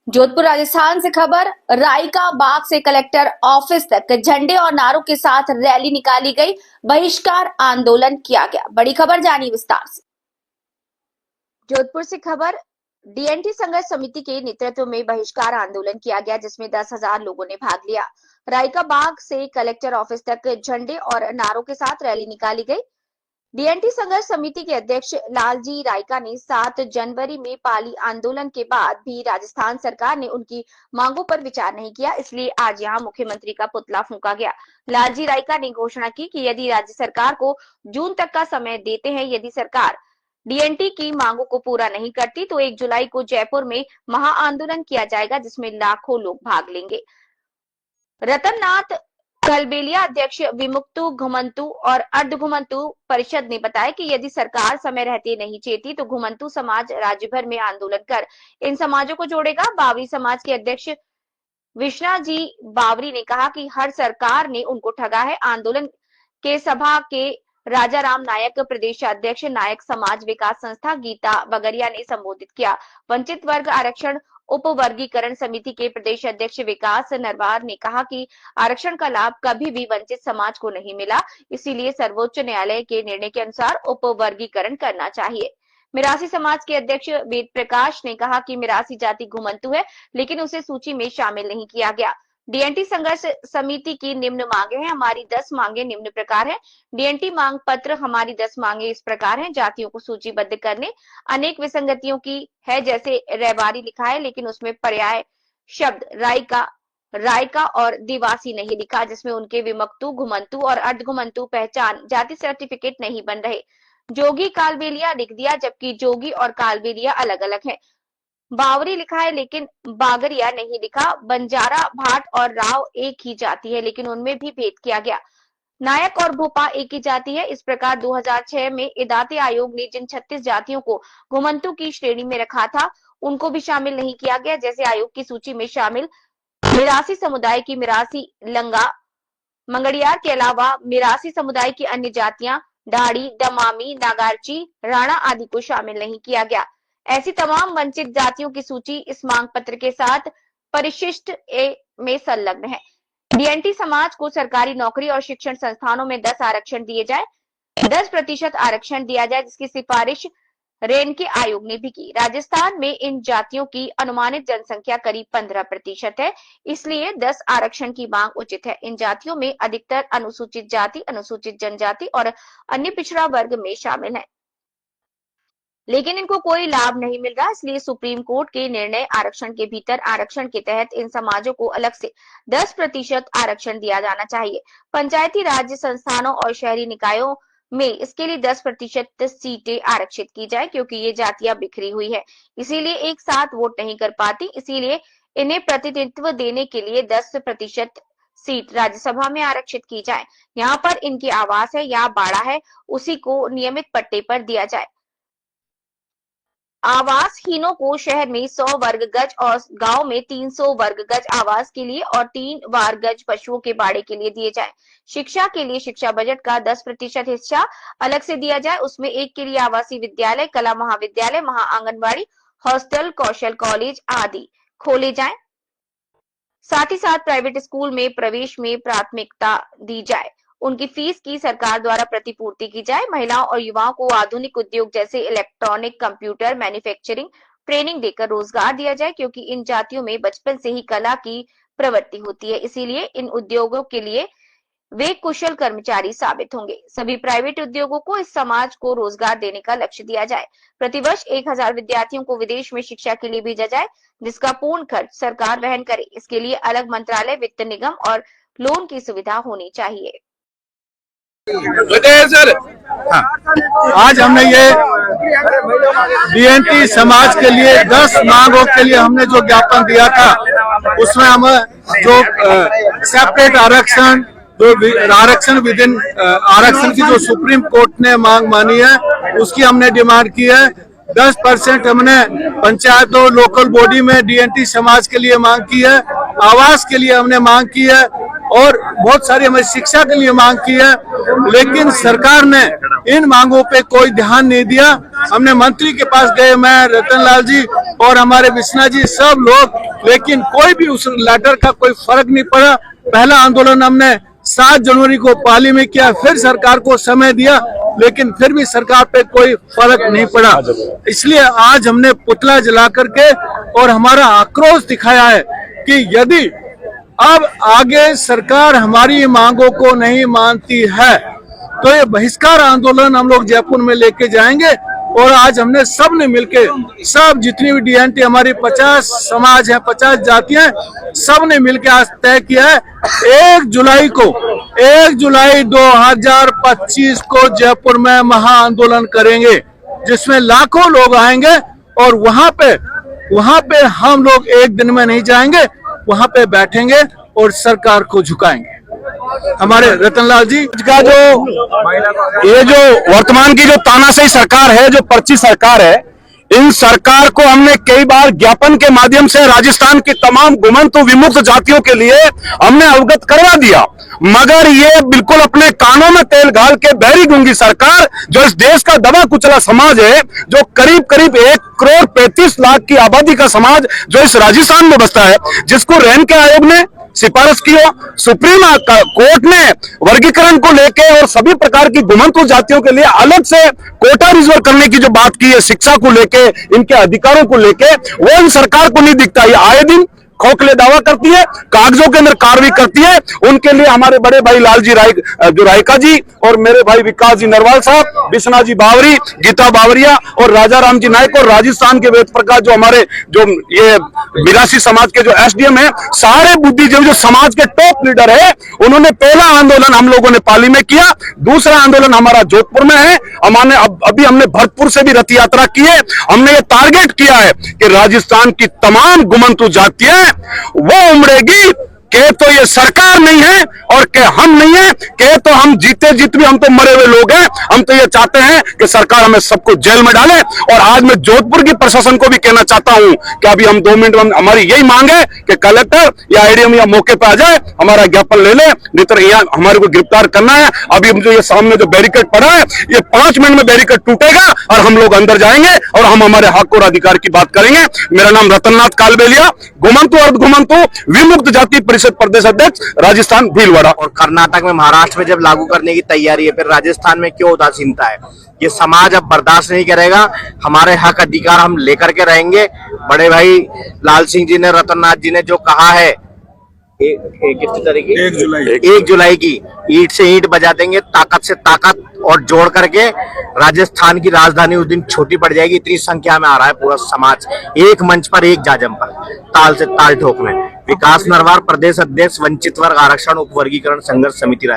जोधपुर राजस्थान से खबर। रायका बाग से कलेक्टर ऑफिस तक झंडे और नारों के साथ रैली निकाली गई। बहिष्कार आंदोलन किया गया। बड़ी खबर जानिए विस्तार से। जोधपुर से खबर। डीएनटी संघर्ष समिति के नेतृत्व में बहिष्कार आंदोलन किया गया, जिसमें 10,000 लोगों ने भाग लिया। रायका बाग से कलेक्टर ऑफिस तक झंडे और नारों के साथ रैली निकाली गई। डीएनटी संघर्ष समिति के अध्यक्ष लालजी रायका ने 7 जनवरी में पाली आंदोलन के बाद भी राजस्थान सरकार ने उनकी मांगों पर विचार नहीं किया, इसलिए आज यहां मुख्यमंत्री का पुतला फूंका गया। लालजी रायका ने घोषणा की कि यदि राज्य सरकार को जून तक का समय देते हैं, यदि सरकार डीएनटी की मांगों को पूरा नहीं करती तो 1 जुलाई को जयपुर में महाआंदोलन किया जाएगा, जिसमें लाखों लोग भाग लेंगे। रतननाथ कलबेलिया अध्यक्ष विमुक्तु घुमंतु और अर्ध घुमंतु परिषद ने बताया कि यदि सरकार समय रहते नहीं चेती तो घुमंतु समाज राज्य भर में आंदोलन कर इन समाजों को जोड़ेगा। बावरी समाज के अध्यक्ष विष्णा जी बावरी ने कहा कि हर सरकार ने उनको ठगा है। आंदोलन के सभा के राजा राम नायक प्रदेशाध्यक्ष नायक समाज विकास संस्था गीता बगरिया ने संबोधित किया। वंचित वर्ग आरक्षण उपवर्गीकरण समिति के प्रदेश अध्यक्ष विकास नरवार ने कहा कि आरक्षण का लाभ कभी भी वंचित समाज को नहीं मिला, इसीलिए सर्वोच्च न्यायालय के निर्णय के अनुसार उपवर्गीकरण करना चाहिए। मिरासी समाज के अध्यक्ष वेद प्रकाश ने कहा कि मिरासी जाति घुमंतु है, लेकिन उसे सूची में शामिल नहीं किया गया। डीएनटी संघर्ष समिति की निम्न मांगे हैं। हमारी 10 मांगे निम्न प्रकार है। डीएनटी मांग पत्र। हमारी 10 मांगे इस प्रकार हैं। जातियों को सूचीबद्ध करने। अनेक विसंगतियों की है, जैसे रैबारी लिखा है लेकिन उसमें पर्याय शब्द रायका और दिवासी नहीं लिखा, जिसमें उनके विमुक्तु घुमंतु और अर्ध घुमंतु पहचान जाति सर्टिफिकेट नहीं बन रहे। जोगी कालबेलिया लिख दिया, जबकि जोगी और कालबेलिया अलग अलग है। बावरी लिखा है लेकिन बागरिया नहीं लिखा। बंजारा भाट और राव एक ही जाति है, लेकिन उनमें भी भेद किया गया। नायक और भोपा एक ही जाति है। इस प्रकार 2006 में इदाते आयोग ने जिन 36 जातियों को घुमंतु की श्रेणी में रखा था, उनको भी शामिल नहीं किया गया। जैसे आयोग की सूची में शामिल मिरासी समुदाय की मिरासी, लंगा, मंगड़ियार के अलावा मिरासी समुदाय की अन्य जातियां ढाड़ी, दमामी, नागार्ची, राणा आदि को शामिल नहीं किया गया। ऐसी तमाम वंचित जातियों की सूची इस मांग पत्र के साथ परिशिष्ट ए में संलग्न है। डीएनटी समाज को सरकारी नौकरी और शिक्षण संस्थानों में 10 आरक्षण दिए जाए, 10% आरक्षण दिया जाए, जिसकी सिफारिश रेनके आयोग ने भी की। राजस्थान में इन जातियों की अनुमानित जनसंख्या करीब 15% है, इसलिए 10 आरक्षण की मांग उचित है। इन जातियों में अधिकतर अनुसूचित जाति, अनुसूचित जनजाति और अन्य पिछड़ा वर्ग में शामिल है, लेकिन इनको कोई लाभ नहीं मिल रहा, इसलिए सुप्रीम कोर्ट के निर्णय आरक्षण के भीतर आरक्षण के तहत इन समाजों को अलग से 10% आरक्षण दिया जाना चाहिए। पंचायती राज संस्थानों और शहरी निकायों में इसके लिए 10% सीटें आरक्षित की जाए, क्योंकि ये जातियां बिखरी हुई है, इसीलिए एक साथ वोट नहीं कर पाती। इसीलिए इन्हें प्रतिनिधित्व देने के लिए 10% सीट राज्यसभा में आरक्षित की जाए। यहाँ पर इनकी आवास है या बाड़ा है, उसी को नियमित पट्टे पर दिया जाए। आवासहीनों को शहर में 100 वर्ग गज और गांव में 300 वर्ग गज आवास के लिए और 3 वर्ग गज पशुओं के बाड़े के लिए दिए जाए। शिक्षा के लिए शिक्षा बजट का 10% हिस्सा अलग से दिया जाए, उसमें एक के लिए आवासीय विद्यालय, कला महाविद्यालय, आंगनबाड़ी, हॉस्टल, कौशल कॉलेज आदि खोले जाए। साथ ही साथ प्राइवेट स्कूल में प्रवेश में प्राथमिकता दी जाए। उनकी फीस की सरकार द्वारा प्रतिपूर्ति की जाए। महिलाओं और युवाओं को आधुनिक उद्योग जैसे इलेक्ट्रॉनिक, कंप्यूटर, मैन्युफैक्चरिंग ट्रेनिंग देकर रोजगार दिया जाए, क्योंकि इन जातियों में बचपन से ही कला की प्रवृत्ति होती है, इसीलिए इन उद्योगों के लिए वे कुशल कर्मचारी साबित होंगे। सभी प्राइवेट उद्योगों को इस समाज को रोजगार देने का लक्ष्य दिया जाए। प्रतिवर्ष 1000 विद्यार्थियों को विदेश में शिक्षा के लिए भेजा जाए, जिसका पूर्ण खर्च सरकार वहन करे। इसके लिए अलग मंत्रालय, वित्त निगम और लोन की सुविधा होनी चाहिए। सर, हाँ, आज हमने ये डीएनटी समाज के लिए 10 मांगों के लिए हमने जो ज्ञापन दिया था, उसमें हम जो सेपरेट आरक्षण, जो आरक्षण विदिन आरक्षण की जो सुप्रीम कोर्ट ने मांग मानी है, उसकी हमने डिमांड की है। 10% हमने पंचायत और लोकल बॉडी में डीएनटी समाज के लिए मांग की है। आवास के लिए हमने मांग की है और बहुत सारी हमें शिक्षा के लिए मांग की है, लेकिन सरकार ने इन मांगों पे कोई ध्यान नहीं दिया। हमने मंत्री के पास गए, मैं, रतनलाल जी और हमारे विश्वनाथ जी, सब लोग, लेकिन कोई भी उस लेटर का कोई फर्क नहीं पड़ा। पहला आंदोलन हमने 7 जनवरी को पाली में किया, फिर सरकार को समय दिया, लेकिन फिर भी सरकार पे कोई फर्क नहीं पड़ा। इसलिए आज हमने पुतला जला करके और हमारा आक्रोश दिखाया है कि यदि अब आगे सरकार हमारी मांगों को नहीं मानती है तो ये बहिष्कार आंदोलन हम लोग जयपुर में लेके जाएंगे। और आज हमने सब ने मिलके, सब जितनी भी डीएनटी हमारी 50 समाज है, 50 जातियां, सब ने मिलके आज तय किया है 1 जुलाई 2025 को जयपुर में महा आंदोलन करेंगे, जिसमें लाखों लोग आएंगे। और वहां पे हम लोग एक दिन में नहीं जाएंगे, वहां पे बैठेंगे और सरकार को झुकाएंगे। हमारे रतनलाल जी का ये जो वर्तमान की जो तानाशाही सरकार है, जो पर्ची सरकार है, इन सरकार को हमने कई बार ज्ञापन के माध्यम से राजस्थान की तमाम गुमंत विमुक्त जातियों के लिए हमने अवगत करवा दिया, मगर ये बिल्कुल अपने कानों में तेल डाल के बहरी गूंगी सरकार, जो इस देश का दबा कुचला समाज है, जो करीब करीब 1,35,00,000 की आबादी का समाज जो इस राजस्थान में बसता है, जिसको रैंक आयोग ने सिफारिश की हो, सुप्रीम कोर्ट ने वर्गीकरण को लेके और सभी प्रकार की गुमंत जातियों के लिए अलग से कोटा रिजर्व करने की जो बात की है, शिक्षा को लेके, इनके अधिकारों को लेके, वो इन सरकार को नहीं दिखता। ये आए दिन खोखले दावा करती है, कागजों के अंदर कार्रवाई करती है। उनके लिए हमारे बड़े भाई लालजी रायका जी और मेरे भाई विकास जी नरवाल साहब, विश्वनाथ जी बावरी, गीता बावरिया और राजा राम जी नायक और राजस्थान के वेद प्रकाश, जो हमारे जो ये 82 समाज के जो एसडीएम है, सारे बुद्धिजीवी जो समाज के टॉप लीडर है, उन्होंने पहला आंदोलन हम लोगों ने पाली में किया, दूसरा आंदोलन हमारा जोधपुर में है। अभी हमने भरतपुर से भी रथ यात्रा की है। हमने ये टारगेट किया है कि राजस्थान की तमाम गुमंतु जातियां वो उमड़ेगी के तो ये सरकार नहीं है और के हम नहीं है, के तो हम जीते जीत भी, हम तो मरे हुए लोग हैं। हम तो ये चाहते हैं कि सरकार हमें सबको जेल में डाले। और आज मैं जोधपुर की प्रशासन को भी कहना चाहता हूं कि अभी हम 2 मिनट में, हमारी यही मांग है कि कलेक्टर या आईडीएम या मौके पर आ जाए, हमारा ज्ञापन ले ले, नहीं तो यहाँ हमारे को गिरफ्तार करना है। अभी जो ये सामने जो बैरिकेड पड़ा है, ये 5 मिनट में बैरिकेड टूटेगा और हम लोग अंदर जाएंगे और हम हमारे हक और अधिकार की बात करेंगे। मेरा नाम रतननाथ कालबेलिया, गुमंतु अर्ध गुमंतु विमुक्त जाति परिषद प्रदेश अध्यक्ष, राजस्थान भीलवाड़ा। और कर्नाटक में, महाराष्ट्र में जब लागू करने की तैयारी है, फिर राजस्थान में क्यों उदासीनता है? ये समाज अब बर्दाश्त नहीं करेगा। हमारे हक अधिकार हम लेकर के रहेंगे। बड़े भाई लाल सिंह जी ने, रतननाथ जी ने जो कहा है, कितनी तारीख की? 1 जुलाई की ईंट से ईंट बजा देंगे, ताकत से ताकत और जोड़ करके राजस्थान की राजधानी उस दिन छोटी पड़ जाएगी। इतनी संख्या में आ रहा है पूरा समाज, एक मंच पर, एक जाजम पर, ताल से ताल ठोकने। विकास नरवार, प्रदेश अध्यक्ष, वंचित वर्ग आरक्षण उप वर्गीकरण संघर्ष समिति राजस्थान।